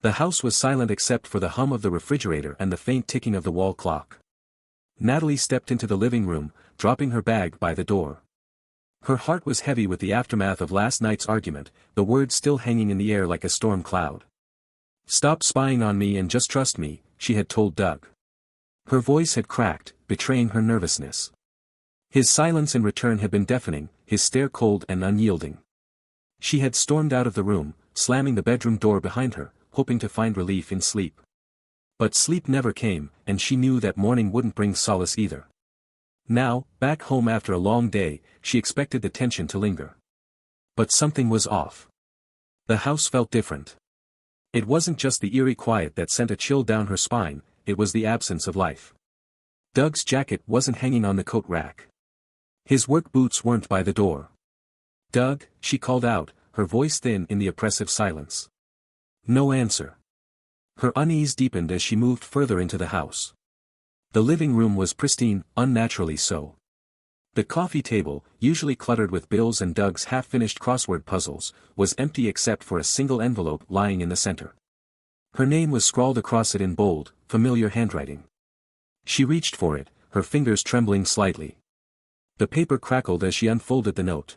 The house was silent except for the hum of the refrigerator and the faint ticking of the wall clock. Natalie stepped into the living room, dropping her bag by the door. Her heart was heavy with the aftermath of last night's argument, the words still hanging in the air like a storm cloud. "Stop spying on me and just trust me," she had told Doug. Her voice had cracked, betraying her nervousness. His silence in return had been deafening, his stare cold and unyielding. She had stormed out of the room, slamming the bedroom door behind her, hoping to find relief in sleep. But sleep never came, and she knew that morning wouldn't bring solace either. Now, back home after a long day, she expected the tension to linger. But something was off. The house felt different. It wasn't just the eerie quiet that sent a chill down her spine, it was the absence of life. Doug's jacket wasn't hanging on the coat rack. His work boots weren't by the door. "Doug," she called out, her voice thin in the oppressive silence. No answer. Her unease deepened as she moved further into the house. The living room was pristine, unnaturally so. The coffee table, usually cluttered with bills and Doug's half-finished crossword puzzles, was empty except for a single envelope lying in the center. Her name was scrawled across it in bold, familiar handwriting. She reached for it, her fingers trembling slightly. The paper crackled as she unfolded the note.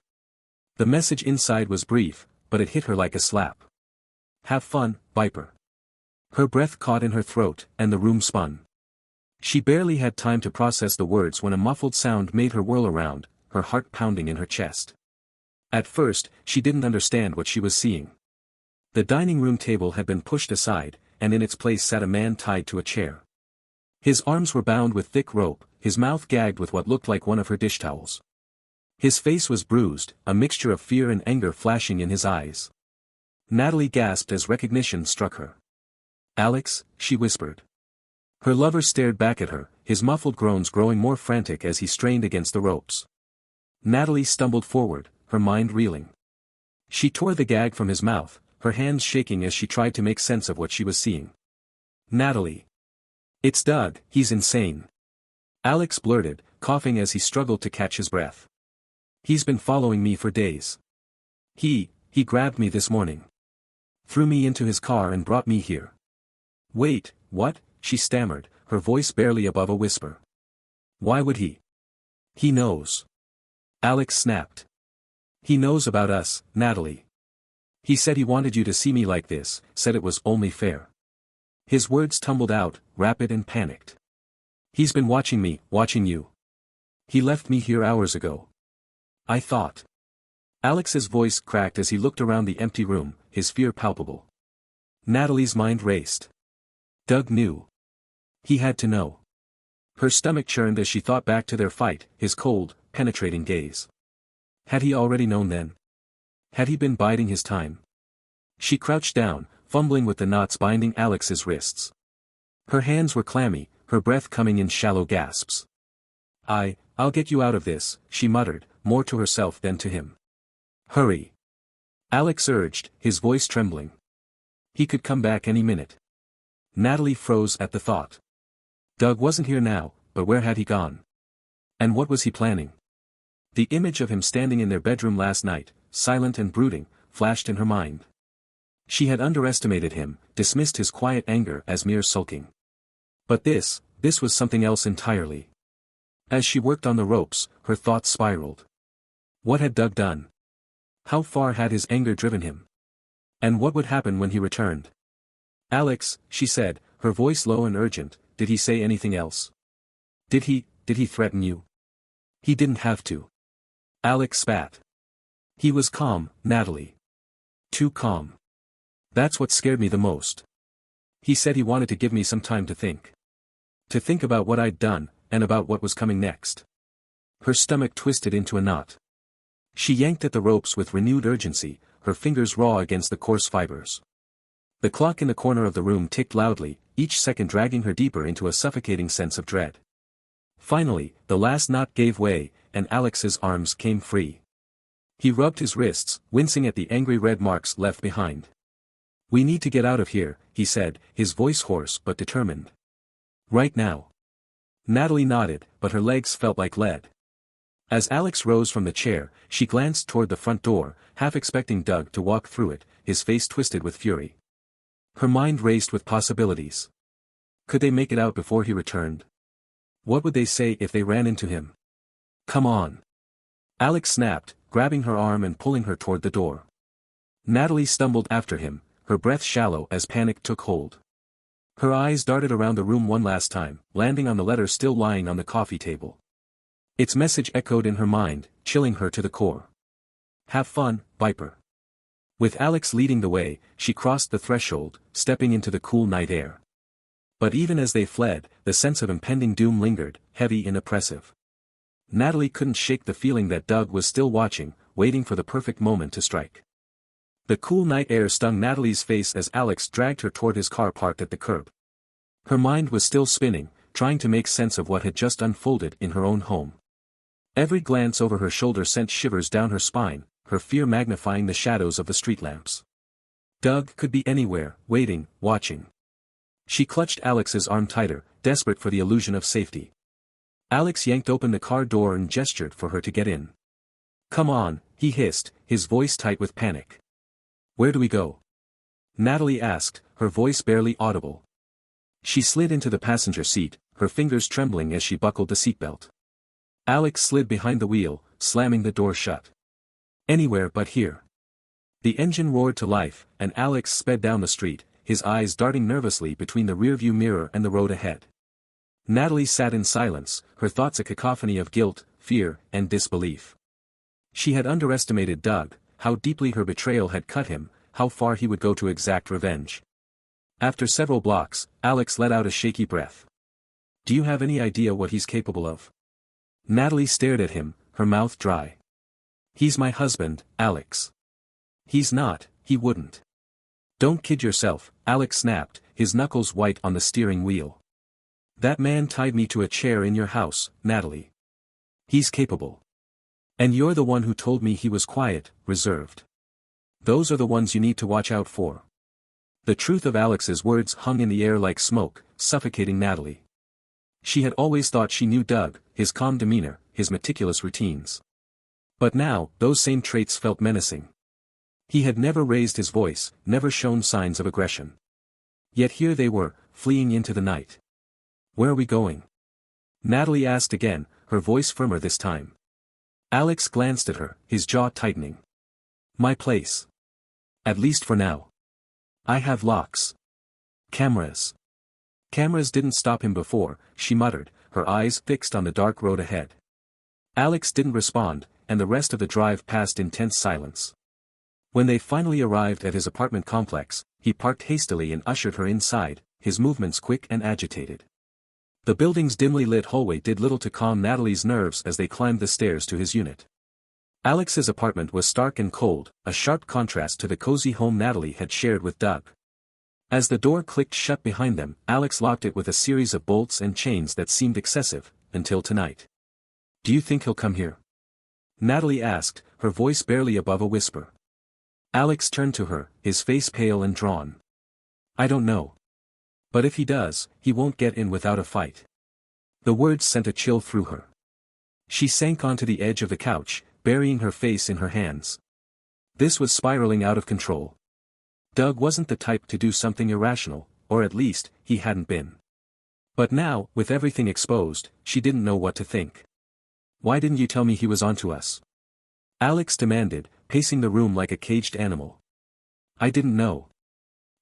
The message inside was brief, but it hit her like a slap. "Have fun, Viper." Her breath caught in her throat, and the room spun. She barely had time to process the words when a muffled sound made her whirl around, her heart pounding in her chest. At first, she didn't understand what she was seeing. The dining room table had been pushed aside, and in its place sat a man tied to a chair. His arms were bound with thick rope, his mouth gagged with what looked like one of her dish towels. His face was bruised, a mixture of fear and anger flashing in his eyes. Natalie gasped as recognition struck her. "Alex," she whispered. Her lover stared back at her, his muffled groans growing more frantic as he strained against the ropes. Natalie stumbled forward, her mind reeling. She tore the gag from his mouth, her hands shaking as she tried to make sense of what she was seeing. "Natalie. It's Doug, he's insane." Alex blurted, coughing as he struggled to catch his breath. "He's been following me for days. He grabbed me this morning. Threw me into his car and brought me here." "Wait, what?" she stammered, her voice barely above a whisper. "Why would he?" "He knows." Alex snapped. "He knows about us, Natalie. He said he wanted you to see me like this, said it was only fair." His words tumbled out, rapid and panicked. "He's been watching me, watching you. He left me here hours ago. I thought." Alex's voice cracked as he looked around the empty room, his fear palpable. Natalie's mind raced. Doug knew. He had to know. Her stomach churned as she thought back to their fight, his cold, penetrating gaze. Had he already known then? Had he been biding his time? She crouched down, fumbling with the knots binding Alex's wrists. Her hands were clammy, her breath coming in shallow gasps. I'll get you out of this," she muttered, more to herself than to him. "Hurry." Alex urged, his voice trembling. He could come back any minute. Natalie froze at the thought. Doug wasn't here now, but where had he gone? And what was he planning? The image of him standing in their bedroom last night, silent and brooding, flashed in her mind. She had underestimated him, dismissed his quiet anger as mere sulking. But this was something else entirely. As she worked on the ropes, her thoughts spiraled. What had Doug done? How far had his anger driven him? And what would happen when he returned? "Alex," she said, her voice low and urgent, "did he say anything else? Did he threaten you?" "He didn't have to." Alex spat. "He was calm, Natalie. Too calm. That's what scared me the most. He said he wanted to give me some time to think. To think about what I'd done, and about what was coming next." Her stomach twisted into a knot. She yanked at the ropes with renewed urgency, her fingers raw against the coarse fibers. The clock in the corner of the room ticked loudly, each second dragging her deeper into a suffocating sense of dread. Finally, the last knot gave way, and Alex's arms came free. He rubbed his wrists, wincing at the angry red marks left behind. "We need to get out of here," he said, his voice hoarse but determined. "Right now." Natalie nodded, but her legs felt like lead. As Alex rose from the chair, she glanced toward the front door, half expecting Doug to walk through it, his face twisted with fury. Her mind raced with possibilities. Could they make it out before he returned? What would they say if they ran into him? Come on. Alex snapped, grabbing her arm and pulling her toward the door. Natalie stumbled after him, her breath shallow as panic took hold. Her eyes darted around the room one last time, landing on the letter still lying on the coffee table. Its message echoed in her mind, chilling her to the core. Have fun, Viper. With Alex leading the way, she crossed the threshold, stepping into the cool night air. But even as they fled, the sense of impending doom lingered, heavy and oppressive. Natalie couldn't shake the feeling that Doug was still watching, waiting for the perfect moment to strike. The cool night air stung Natalie's face as Alex dragged her toward his car parked at the curb. Her mind was still spinning, trying to make sense of what had just unfolded in her own home. Every glance over her shoulder sent shivers down her spine, her fear magnifying the shadows of the street lamps. Doug could be anywhere, waiting, watching. She clutched Alex's arm tighter, desperate for the illusion of safety. Alex yanked open the car door and gestured for her to get in. Come on, he hissed, his voice tight with panic. Where do we go? Natalie asked, her voice barely audible. She slid into the passenger seat, her fingers trembling as she buckled the seatbelt. Alex slid behind the wheel, slamming the door shut. Anywhere but here. The engine roared to life, and Alex sped down the street, his eyes darting nervously between the rearview mirror and the road ahead. Natalie sat in silence, her thoughts a cacophony of guilt, fear, and disbelief. She had underestimated Doug, how deeply her betrayal had cut him, how far he would go to exact revenge. After several blocks, Alex let out a shaky breath. Do you have any idea what he's capable of? Natalie stared at him, her mouth dry. He's my husband, Alex. He's not, he wouldn't. Don't kid yourself, Alex snapped, his knuckles white on the steering wheel. That man tied me to a chair in your house, Natalie. He's capable. And you're the one who told me he was quiet, reserved. Those are the ones you need to watch out for. The truth of Alex's words hung in the air like smoke, suffocating Natalie. She had always thought she knew Doug, his calm demeanor, his meticulous routines. But now, those same traits felt menacing. He had never raised his voice, never shown signs of aggression. Yet here they were, fleeing into the night. Where are we going? Natalie asked again, her voice firmer this time. Alex glanced at her, his jaw tightening. My place. At least for now. I have locks. Cameras. Cameras didn't stop him before, she muttered, her eyes fixed on the dark road ahead. Alex didn't respond, and the rest of the drive passed in tense silence. When they finally arrived at his apartment complex, he parked hastily and ushered her inside, his movements quick and agitated. The building's dimly lit hallway did little to calm Natalie's nerves as they climbed the stairs to his unit. Alex's apartment was stark and cold, a sharp contrast to the cozy home Natalie had shared with Doug. As the door clicked shut behind them, Alex locked it with a series of bolts and chains that seemed excessive, until tonight. Do you think he'll come here? Natalie asked, her voice barely above a whisper. Alex turned to her, his face pale and drawn. I don't know. But if he does, he won't get in without a fight. The words sent a chill through her. She sank onto the edge of the couch, burying her face in her hands. This was spiraling out of control. Doug wasn't the type to do something irrational, or at least, he hadn't been. But now, with everything exposed, she didn't know what to think. Why didn't you tell me he was onto us? Alex demanded, pacing the room like a caged animal. I didn't know.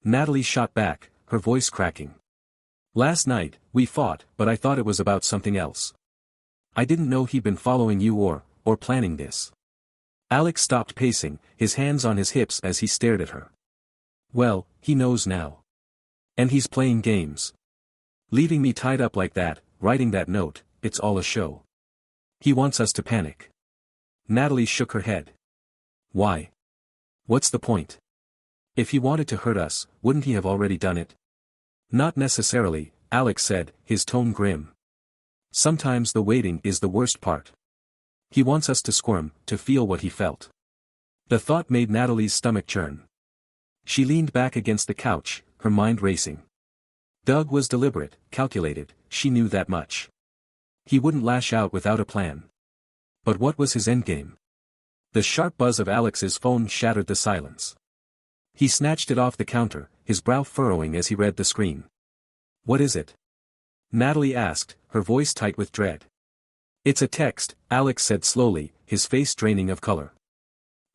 Natalie shot back, her voice cracking. Last night, we fought, but I thought it was about something else. I didn't know he'd been following you or planning this. Alex stopped pacing, his hands on his hips as he stared at her. Well, he knows now. And he's playing games. Leaving me tied up like that, writing that note, it's all a show. He wants us to panic. Natalie shook her head. Why? What's the point? If he wanted to hurt us, wouldn't he have already done it? Not necessarily, Alex said, his tone grim. Sometimes the waiting is the worst part. He wants us to squirm, to feel what he felt. The thought made Natalie's stomach churn. She leaned back against the couch, her mind racing. Doug was deliberate, calculated, she knew that much. He wouldn't lash out without a plan. But what was his endgame? The sharp buzz of Alex's phone shattered the silence. He snatched it off the counter, his brow furrowing as he read the screen. "What is it?" Natalie asked, her voice tight with dread. "It's a text," Alex said slowly, his face draining of color.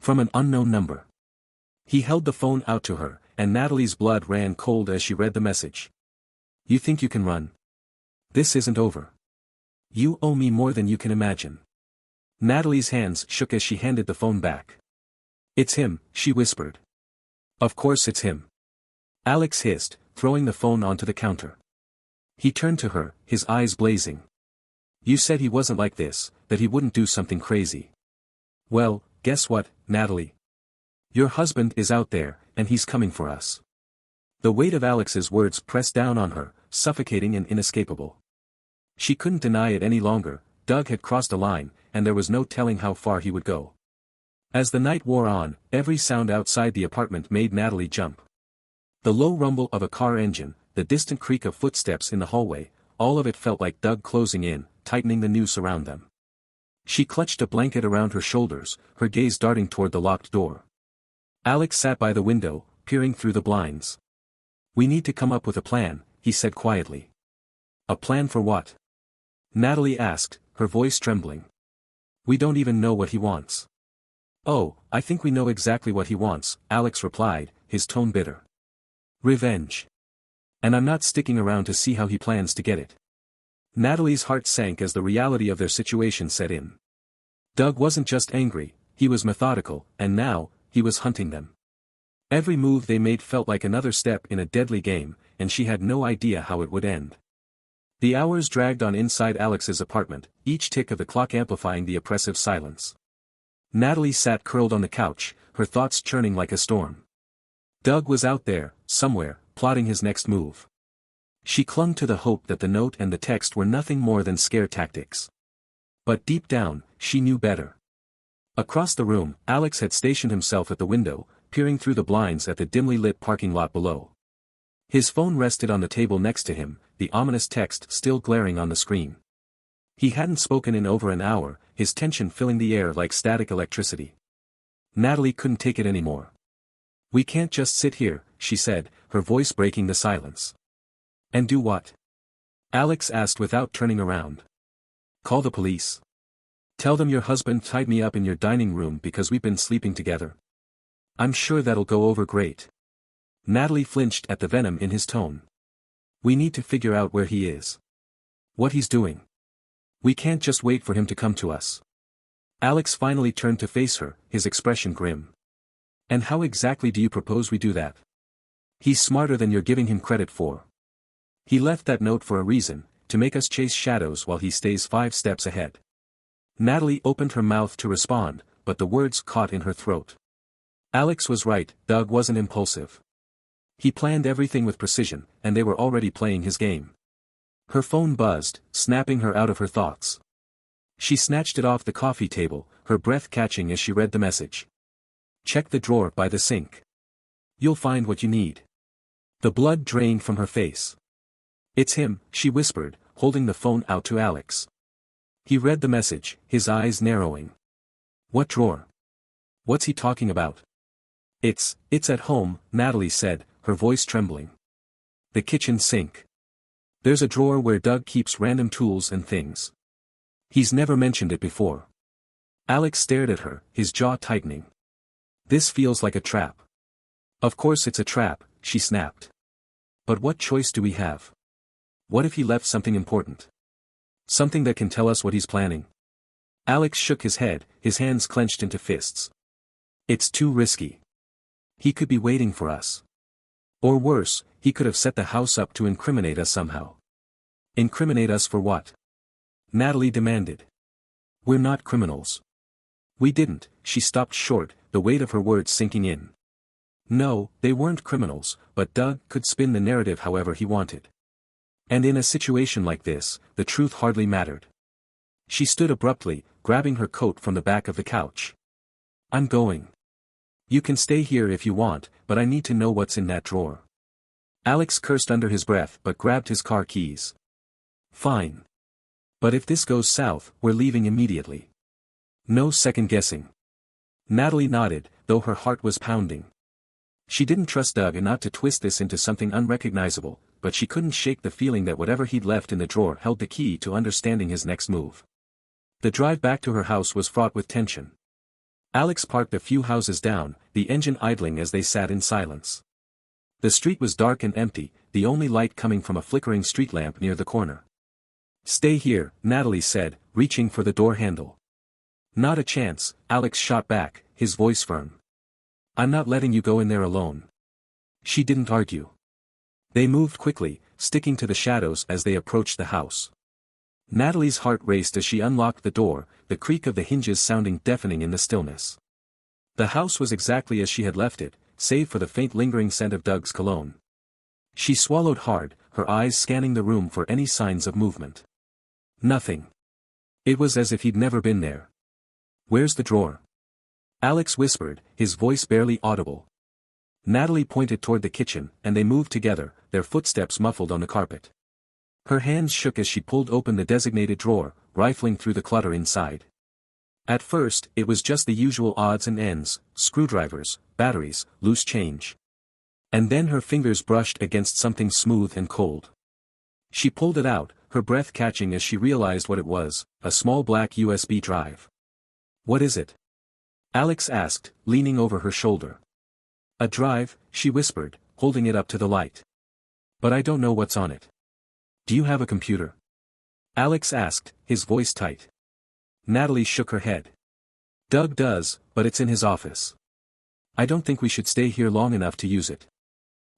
"From an unknown number." He held the phone out to her, and Natalie's blood ran cold as she read the message. "You think you can run? This isn't over. You owe me more than you can imagine." Natalie's hands shook as she handed the phone back. "It's him," she whispered. "Of course it's him." Alex hissed, throwing the phone onto the counter. He turned to her, his eyes blazing. "You said he wasn't like this, that he wouldn't do something crazy. Well, guess what, Natalie? Your husband is out there, and he's coming for us." The weight of Alex's words pressed down on her, suffocating and inescapable. She couldn't deny it any longer. Doug had crossed a line, and there was no telling how far he would go. As the night wore on, every sound outside the apartment made Natalie jump. The low rumble of a car engine, the distant creak of footsteps in the hallway, all of it felt like Doug closing in, tightening the noose around them. She clutched a blanket around her shoulders, her gaze darting toward the locked door. Alex sat by the window, peering through the blinds. "We need to come up with a plan," he said quietly. "A plan for what?" Natalie asked, her voice trembling. "We don't even know what he wants." "Oh, I think we know exactly what he wants," Alex replied, his tone bitter. "Revenge. And I'm not sticking around to see how he plans to get it." Natalie's heart sank as the reality of their situation set in. Doug wasn't just angry, he was methodical, and now, he was hunting them. Every move they made felt like another step in a deadly game, and she had no idea how it would end. The hours dragged on inside Alex's apartment, each tick of the clock amplifying the oppressive silence. Natalie sat curled on the couch, her thoughts churning like a storm. Doug was out there, somewhere, plotting his next move. She clung to the hope that the note and the text were nothing more than scare tactics. But deep down, she knew better. Across the room, Alex had stationed himself at the window, peering through the blinds at the dimly lit parking lot below. His phone rested on the table next to him, the ominous text still glaring on the screen. He hadn't spoken in over an hour, his tension filling the air like static electricity. Natalie couldn't take it anymore. "We can't just sit here," she said, her voice breaking the silence. "And do what?" Alex asked without turning around. "Call the police. Tell them your husband tied me up in your dining room because we've been sleeping together. I'm sure that'll go over great." Natalie flinched at the venom in his tone. "We need to figure out where he is. What he's doing. We can't just wait for him to come to us." Alex finally turned to face her, his expression grim. "And how exactly do you propose we do that? He's smarter than you're giving him credit for. He left that note for a reason, to make us chase shadows while he stays 5 steps ahead." Natalie opened her mouth to respond, but the words caught in her throat. Alex was right, Doug wasn't impulsive. He planned everything with precision, and they were already playing his game. Her phone buzzed, snapping her out of her thoughts. She snatched it off the coffee table, her breath catching as she read the message. "Check the drawer by the sink. You'll find what you need." The blood drained from her face. "It's him," she whispered, holding the phone out to Alex. He read the message, his eyes narrowing. "What drawer? What's he talking about?" It's at home," Natalie said, her voice trembling. "The kitchen sink. There's a drawer where Doug keeps random tools and things. He's never mentioned it before." Alex stared at her, his jaw tightening. "This feels like a trap." "Of course it's a trap," she snapped. "But what choice do we have? What if he left something important? Something that can tell us what he's planning?" Alex shook his head, his hands clenched into fists. "It's too risky. He could be waiting for us. Or worse, he could have set the house up to incriminate us somehow." "Incriminate us for what?" Natalie demanded. "We're not criminals." "We didn't," she stopped short, the weight of her words sinking in. No, they weren't criminals, but Doug could spin the narrative however he wanted. And in a situation like this, the truth hardly mattered. She stood abruptly, grabbing her coat from the back of the couch. "I'm going. You can stay here if you want, but I need to know what's in that drawer." Alex cursed under his breath but grabbed his car keys. "Fine. But if this goes south, we're leaving immediately. No second guessing." Natalie nodded, though her heart was pounding. She didn't trust Doug enough to twist this into something unrecognizable, but she couldn't shake the feeling that whatever he'd left in the drawer held the key to understanding his next move. The drive back to her house was fraught with tension. Alex parked a few houses down, the engine idling as they sat in silence. The street was dark and empty, the only light coming from a flickering street lamp near the corner. "Stay here," Natalie said, reaching for the door handle. "Not a chance," Alex shot back, his voice firm. "I'm not letting you go in there alone." She didn't argue. They moved quickly, sticking to the shadows as they approached the house. Natalie's heart raced as she unlocked the door, the creak of the hinges sounding deafening in the stillness. The house was exactly as she had left it, save for the faint lingering scent of Doug's cologne. She swallowed hard, her eyes scanning the room for any signs of movement. Nothing. It was as if he'd never been there. "Where's the drawer?" Alex whispered, his voice barely audible. Natalie pointed toward the kitchen, and they moved together, their footsteps muffled on the carpet. Her hands shook as she pulled open the designated drawer, rifling through the clutter inside. At first, it was just the usual odds and ends, screwdrivers, batteries, loose change. And then her fingers brushed against something smooth and cold. She pulled it out, her breath catching as she realized what it was, a small black USB drive. "What is it?" Alex asked, leaning over her shoulder. "A drive," she whispered, holding it up to the light. "But I don't know what's on it." "Do you have a computer?" Alex asked, his voice tight. Natalie shook her head. "Doug does, but it's in his office. I don't think we should stay here long enough to use it."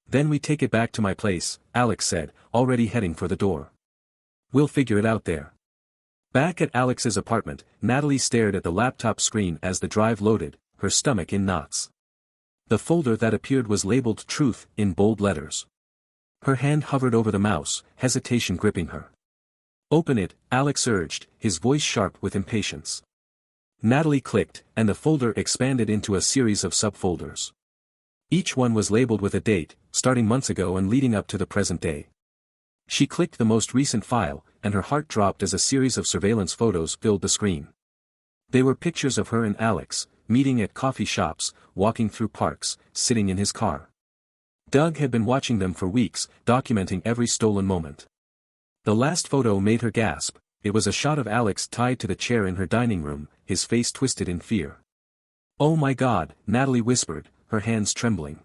"Then we take it back to my place," Alex said, already heading for the door. "We'll figure it out there." Back at Alex's apartment, Natalie stared at the laptop screen as the drive loaded, her stomach in knots. The folder that appeared was labeled "Truth" in bold letters. Her hand hovered over the mouse, hesitation gripping her. "Open it," Alex urged, his voice sharp with impatience. Natalie clicked, and the folder expanded into a series of subfolders. Each one was labeled with a date, starting months ago and leading up to the present day. She clicked the most recent file, and her heart dropped as a series of surveillance photos filled the screen. They were pictures of her and Alex, meeting at coffee shops, walking through parks, sitting in his car. Doug had been watching them for weeks, documenting every stolen moment. The last photo made her gasp. It was a shot of Alex tied to the chair in her dining room, his face twisted in fear. "Oh my God," Natalie whispered, her hands trembling.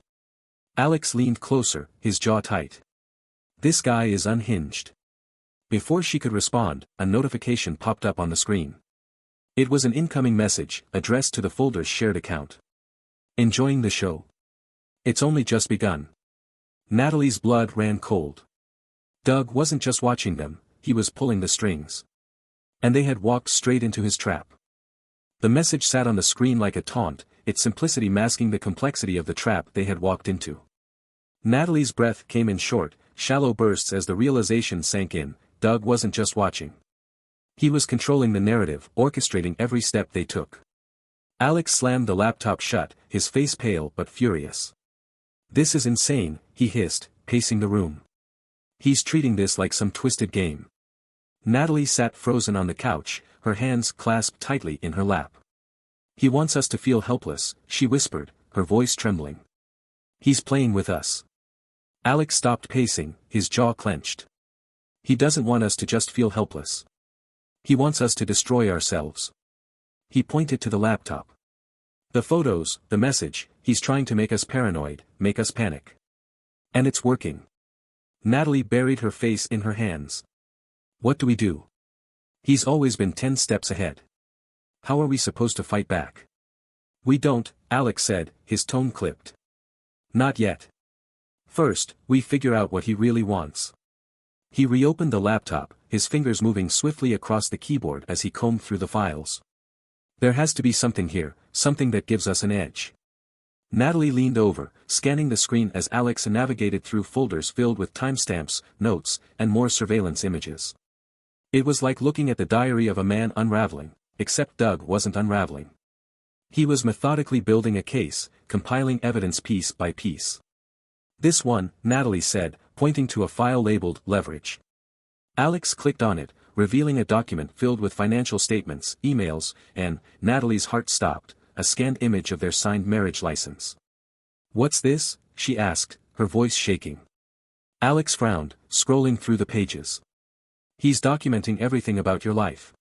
Alex leaned closer, his jaw tight. "This guy is unhinged." Before she could respond, a notification popped up on the screen. It was an incoming message, addressed to the folder's shared account. "Enjoying the show? It's only just begun." Natalie's blood ran cold. Doug wasn't just watching them, he was pulling the strings. And they had walked straight into his trap. The message sat on the screen like a taunt, its simplicity masking the complexity of the trap they had walked into. Natalie's breath came in short, shallow bursts as the realization sank in. Doug wasn't just watching. He was controlling the narrative, orchestrating every step they took. Alex slammed the laptop shut, his face pale but furious. "This is insane," he hissed, pacing the room. "He's treating this like some twisted game." Natalie sat frozen on the couch, her hands clasped tightly in her lap. "He wants us to feel helpless," she whispered, her voice trembling. "He's playing with us." Alex stopped pacing, his jaw clenched. "He doesn't want us to just feel helpless. He wants us to destroy ourselves." He pointed to the laptop. "The photos, the message, he's trying to make us paranoid, make us panic. And it's working." Natalie buried her face in her hands. "What do we do? He's always been 10 steps ahead. How are we supposed to fight back?" "We don't," Alex said, his tone clipped. "Not yet. First, we figure out what he really wants." He reopened the laptop, his fingers moving swiftly across the keyboard as he combed through the files. "There has to be something here, something that gives us an edge." Natalie leaned over, scanning the screen as Alex navigated through folders filled with timestamps, notes, and more surveillance images. It was like looking at the diary of a man unraveling, except Doug wasn't unraveling. He was methodically building a case, compiling evidence piece by piece. "This one," Natalie said, pointing to a file labeled Leverage. Alex clicked on it, revealing a document filled with financial statements, emails, and, Natalie's heart stopped, a scanned image of their signed marriage license. "What's this?" she asked, her voice shaking. Alex frowned, scrolling through the pages. He's documenting everything about your life.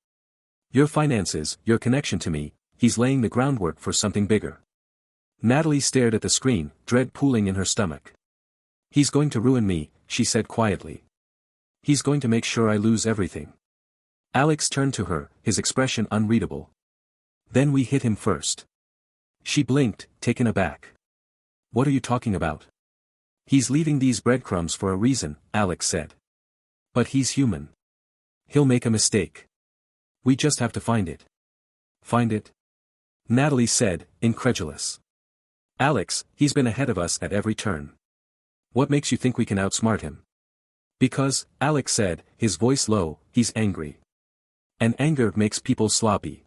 Your finances, your connection to me, he's laying the groundwork for something bigger. Natalie stared at the screen, dread pooling in her stomach. He's going to ruin me, she said quietly. He's going to make sure I lose everything. Alex turned to her, his expression unreadable. Then we hit him first. She blinked, taken aback. What are you talking about? He's leaving these breadcrumbs for a reason, Alex said. But he's human. He'll make a mistake. We just have to find it. Find it? Natalie said, incredulous. Alex, he's been ahead of us at every turn. What makes you think we can outsmart him? Because, Alex said, his voice low, he's angry. And anger makes people sloppy.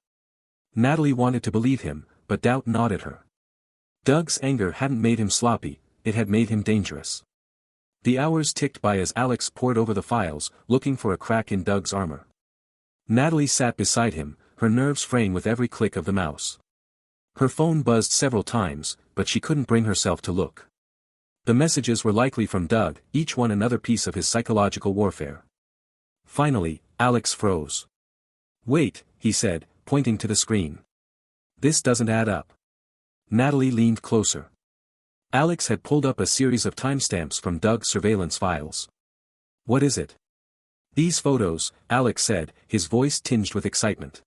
Natalie wanted to believe him, but doubt gnawed at her. Doug's anger hadn't made him sloppy, it had made him dangerous. The hours ticked by as Alex pored over the files, looking for a crack in Doug's armor. Natalie sat beside him, her nerves fraying with every click of the mouse. Her phone buzzed several times, but she couldn't bring herself to look. The messages were likely from Doug, each one another piece of his psychological warfare. Finally, Alex froze. Wait, he said, pointing to the screen. This doesn't add up. Natalie leaned closer. Alex had pulled up a series of timestamps from Doug's surveillance files. What is it? These photos, Alex said, his voice tinged with excitement.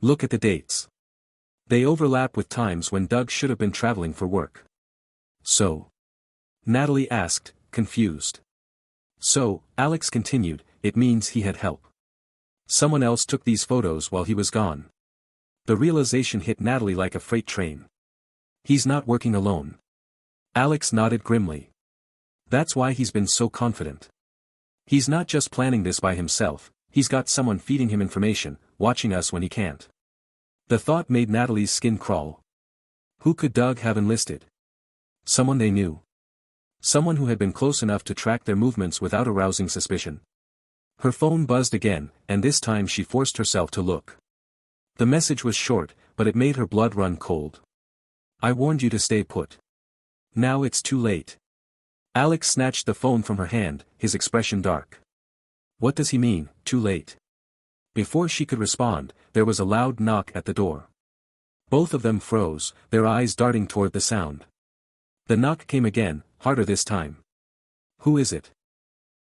Look at the dates. They overlap with times when Doug should have been traveling for work. So? Natalie asked, confused. So, Alex continued, it means he had help. Someone else took these photos while he was gone. The realization hit Natalie like a freight train. He's not working alone. Alex nodded grimly. That's why he's been so confident. He's not just planning this by himself, he's got someone feeding him information, watching us when he can't. The thought made Natalie's skin crawl. Who could Doug have enlisted? Someone they knew. Someone who had been close enough to track their movements without arousing suspicion. Her phone buzzed again, and this time she forced herself to look. The message was short, but it made her blood run cold. I warned you to stay put. Now it's too late. Alex snatched the phone from her hand, his expression dark. What does he mean, too late? Before she could respond, there was a loud knock at the door. Both of them froze, their eyes darting toward the sound. The knock came again, harder this time. Who is it?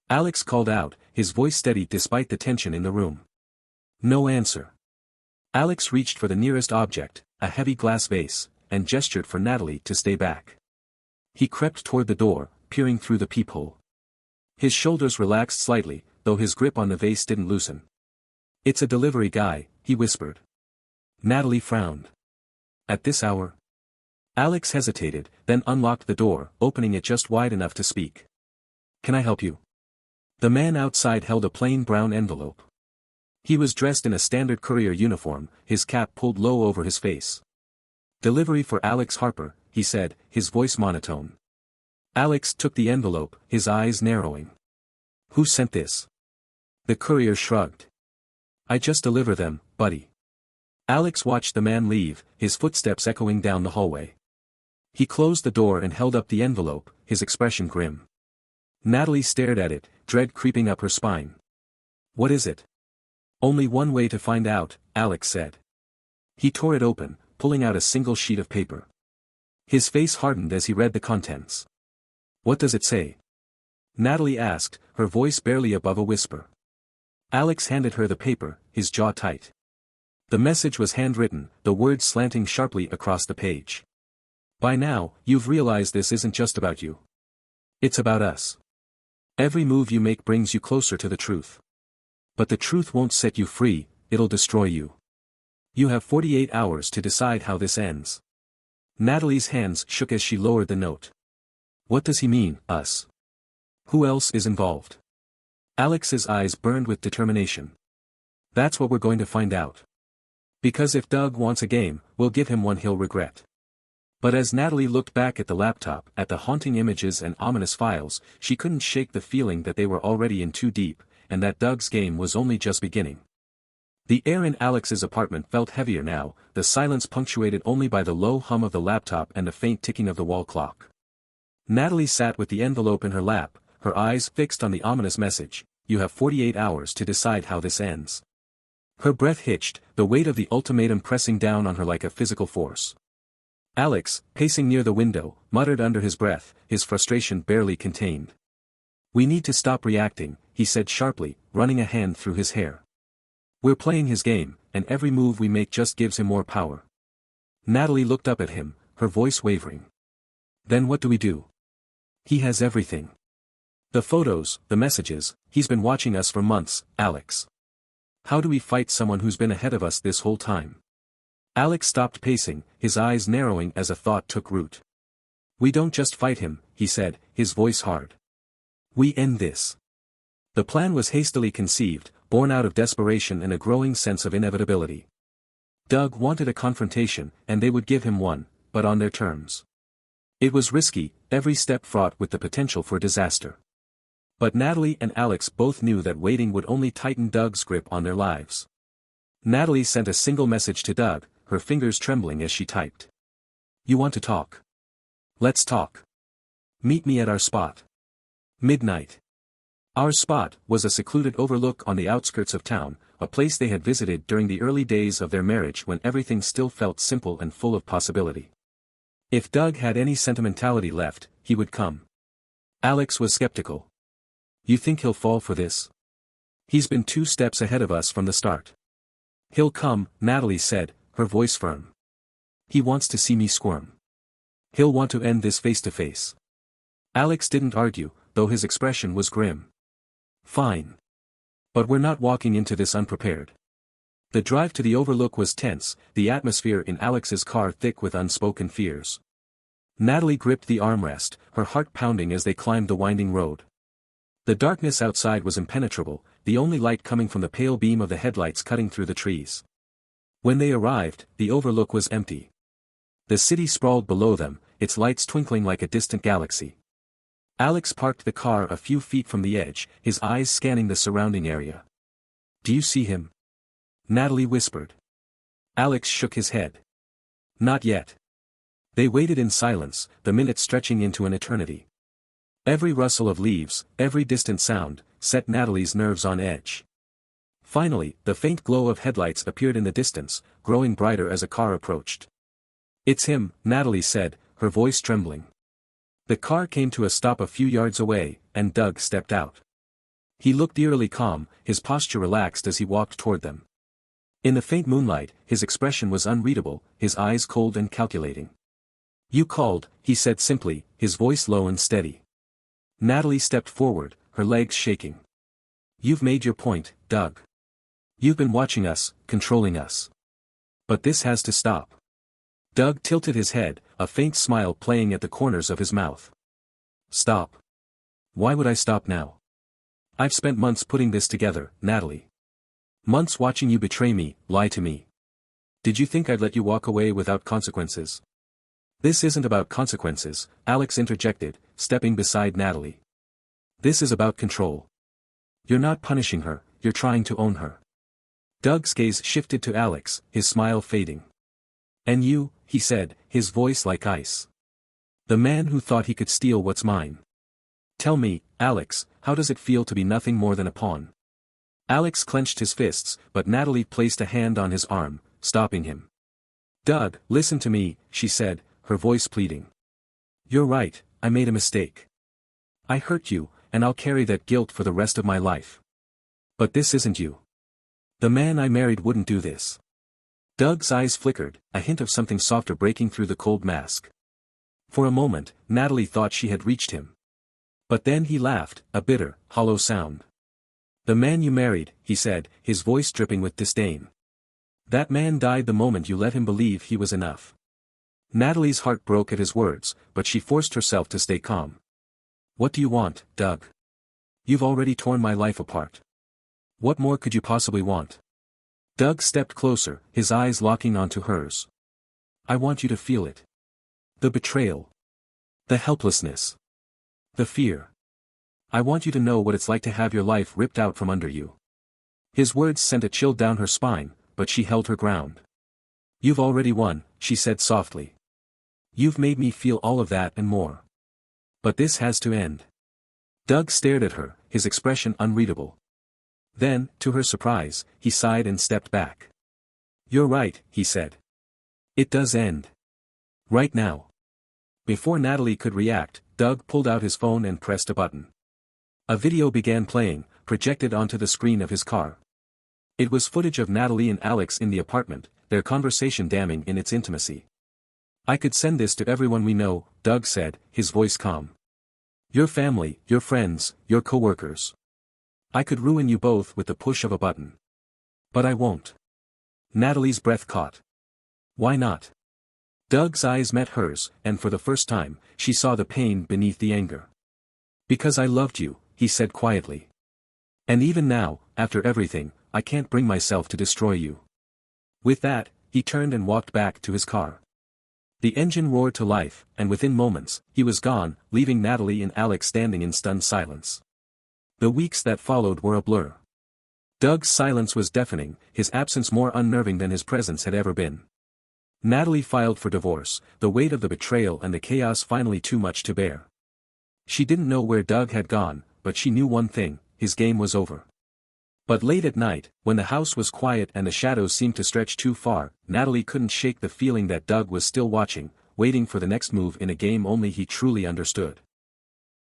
Alex called out, his voice steady despite the tension in the room. No answer. Alex reached for the nearest object, a heavy glass vase, and gestured for Natalie to stay back. He crept toward the door, peering through the peephole. His shoulders relaxed slightly, though his grip on the vase didn't loosen. It's a delivery guy, he whispered. Natalie frowned. At this hour? Alex hesitated, then unlocked the door, opening it just wide enough to speak. Can I help you? The man outside held a plain brown envelope. He was dressed in a standard courier uniform, his cap pulled low over his face. Delivery for Alex Harper, he said, his voice monotone. Alex took the envelope, his eyes narrowing. Who sent this? The courier shrugged. I just deliver them, buddy. Alex watched the man leave, his footsteps echoing down the hallway. He closed the door and held up the envelope, his expression grim. Natalie stared at it, dread creeping up her spine. What is it? Only one way to find out, Alex said. He tore it open, pulling out a single sheet of paper. His face hardened as he read the contents. What does it say? Natalie asked, her voice barely above a whisper. Alex handed her the paper, his jaw tight. The message was handwritten, the words slanting sharply across the page. By now, you've realized this isn't just about you. It's about us. Every move you make brings you closer to the truth. But the truth won't set you free, it'll destroy you. You have 48 hours to decide how this ends. Natalie's hands shook as she lowered the note. What does he mean, us? Who else is involved? Alex's eyes burned with determination. That's what we're going to find out. Because if Doug wants a game, we'll give him one he'll regret. But as Natalie looked back at the laptop, at the haunting images and ominous files, she couldn't shake the feeling that they were already in too deep, and that Doug's game was only just beginning. The air in Alex's apartment felt heavier now, the silence punctuated only by the low hum of the laptop and the faint ticking of the wall clock. Natalie sat with the envelope in her lap, her eyes fixed on the ominous message, "You have 48 hours to decide how this ends." Her breath hitched, the weight of the ultimatum pressing down on her like a physical force. Alex, pacing near the window, muttered under his breath, his frustration barely contained. "We need to stop reacting," he said sharply, running a hand through his hair. "We're playing his game, and every move we make just gives him more power." Natalie looked up at him, her voice wavering. "Then what do we do?" "He has everything. The photos, the messages, he's been watching us for months, Alex. How do we fight someone who's been ahead of us this whole time?" Alex stopped pacing, his eyes narrowing as a thought took root. "We don't just fight him," he said, his voice hard. "We end this." The plan was hastily conceived, born out of desperation and a growing sense of inevitability. Doug wanted a confrontation, and they would give him one, but on their terms. It was risky, every step fraught with the potential for disaster. But Natalie and Alex both knew that waiting would only tighten Doug's grip on their lives. Natalie sent a single message to Doug, her fingers trembling as she typed. "You want to talk? Let's talk. Meet me at our spot. Midnight." Our spot was a secluded overlook on the outskirts of town, a place they had visited during the early days of their marriage when everything still felt simple and full of possibility. If Doug had any sentimentality left, he would come. Alex was skeptical. "You think he'll fall for this? He's been 2 steps ahead of us from the start." "He'll come," Natalie said, her voice firm. "He wants to see me squirm. He'll want to end this face to face." Alex didn't argue, though his expression was grim. "Fine. But we're not walking into this unprepared." The drive to the overlook was tense, the atmosphere in Alex's car thick with unspoken fears. Natalie gripped the armrest, her heart pounding as they climbed the winding road. The darkness outside was impenetrable, the only light coming from the pale beam of the headlights cutting through the trees. When they arrived, the overlook was empty. The city sprawled below them, its lights twinkling like a distant galaxy. Alex parked the car a few feet from the edge, his eyes scanning the surrounding area. "Do you see him?" Natalie whispered. Alex shook his head. "Not yet." They waited in silence, the minutes stretching into an eternity. Every rustle of leaves, every distant sound, set Natalie's nerves on edge. Finally, the faint glow of headlights appeared in the distance, growing brighter as a car approached. "It's him," Natalie said, her voice trembling. The car came to a stop a few yards away, and Doug stepped out. He looked eerily calm, his posture relaxed as he walked toward them. In the faint moonlight, his expression was unreadable, his eyes cold and calculating. "You called," he said simply, his voice low and steady. Natalie stepped forward, her legs shaking. "You've made your point, Doug. You've been watching us, controlling us. But this has to stop." Doug tilted his head, a faint smile playing at the corners of his mouth. "Stop? Why would I stop now? I've spent months putting this together, Natalie. Months watching you betray me, lie to me. Did you think I'd let you walk away without consequences?" "This isn't about consequences," Alex interjected, stepping beside Natalie. "This is about control. You're not punishing her, you're trying to own her." Doug's gaze shifted to Alex, his smile fading. "And you," he said, his voice like ice. "The man who thought he could steal what's mine. Tell me, Alex, how does it feel to be nothing more than a pawn?" Alex clenched his fists, but Natalie placed a hand on his arm, stopping him. "Doug, listen to me," she said, her voice pleading. "You're right, I made a mistake. I hurt you, and I'll carry that guilt for the rest of my life. But this isn't you. The man I married wouldn't do this." Doug's eyes flickered, a hint of something softer breaking through the cold mask. For a moment, Natalie thought she had reached him. But then he laughed, a bitter, hollow sound. "The man you married," he said, his voice dripping with disdain. "That man died the moment you let him believe he was enough." Natalie's heart broke at his words, but she forced herself to stay calm. "What do you want, Doug? You've already torn my life apart. What more could you possibly want?" Doug stepped closer, his eyes locking onto hers. "I want you to feel it. The betrayal. The helplessness. The fear. I want you to know what it's like to have your life ripped out from under you." His words sent a chill down her spine, but she held her ground. "You've already won," she said softly. "You've made me feel all of that and more. But this has to end. Doug stared at her, his expression unreadable. Then, to her surprise, he sighed and stepped back. "You're right," he said. "It does end. Right now." Before Natalie could react, Doug pulled out his phone and pressed a button. A video began playing, projected onto the screen of his car. It was footage of Natalie and Alex in the apartment, their conversation damning in its intimacy. "I could send this to everyone we know," Doug said, his voice calm. "Your family, your friends, your coworkers. I could ruin you both with the push of a button. But I won't." Natalie's breath caught. "Why not?" Doug's eyes met hers, and for the first time, she saw the pain beneath the anger. "Because I loved you," he said quietly. "And even now, after everything, I can't bring myself to destroy you." With that, he turned and walked back to his car. The engine roared to life, and within moments, he was gone, leaving Natalie and Alex standing in stunned silence. The weeks that followed were a blur. Doug's silence was deafening, his absence more unnerving than his presence had ever been. Natalie filed for divorce, the weight of the betrayal and the chaos finally too much to bear. She didn't know where Doug had gone, but she knew one thing: his game was over. But late at night, when the house was quiet and the shadows seemed to stretch too far, Natalie couldn't shake the feeling that Doug was still watching, waiting for the next move in a game only he truly understood.